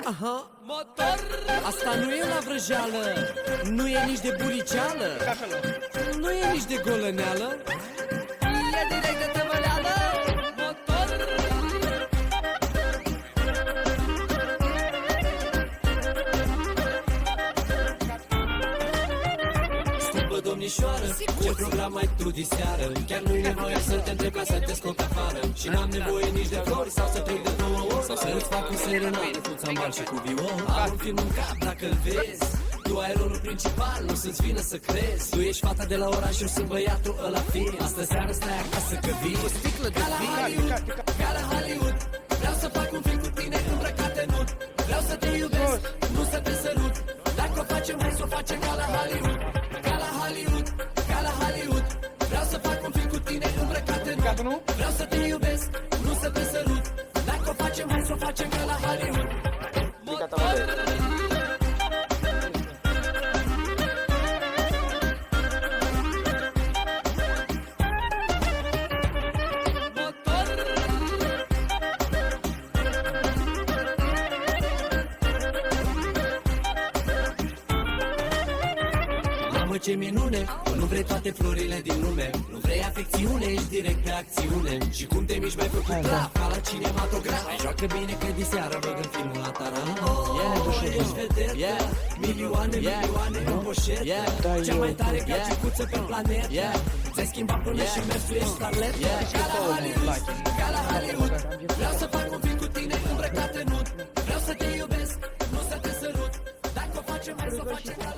Aha, motor. Asta nu e la vrăjeală, nu e nici de buriceală, nu e nici de golăneală, e direct de tăvăleală. Motor. Scumpă domnișoară, ce program ai tu diseară? Chiar nu-i nevoie să te întreb ca să te scot afară. Și n-am nevoie nici de flori sau să trec de 2 ori, sau să-ți fac un serenade cu țambal și cu viol. Am un film în cap dacă-l vezi, tu ai rolul principal, nu să-ți vină să crezi. Tu ești fata de la oraș, eu sunt băiatul ăla fin. Astă seară stai acasă că vii cu sticlă de vin. Ca la Hollywood, vreau să fac un film cu tine îmbrăcat în nud. Vreau să te iubesc, nu să te sărut. Dacă o facem, hai să o facem ca la Hollywood. Ca la Hollywood, ca la Hollywood. Vreau să fac un film cu tine îmbrăcat în nud. Vreau să te iubesc, nu să te sărut. Dacă o facem, hai să o facem ca la Hollywood. Motor. Ce minune, nu vrei toate florile din lume, nu vrei afecțiune, ești direct pe acțiune. Și cum te miști mai făcut praf, ca la cinematograf. Mai joacă bine că diseară băgă filmul la taran. Ești vedetă, milioane, milioane în poșetă, cea mai tare gagicuță pe planetă. Ți-ai schimbat până și mersul ești starletă. Ca la Hollywood, ca la Hollywood. Vreau să fac un film cu tine îmbrăcat în nud. Vreau să te iubesc, nu să te sărut. Dacă o facem, hai să o facem ca la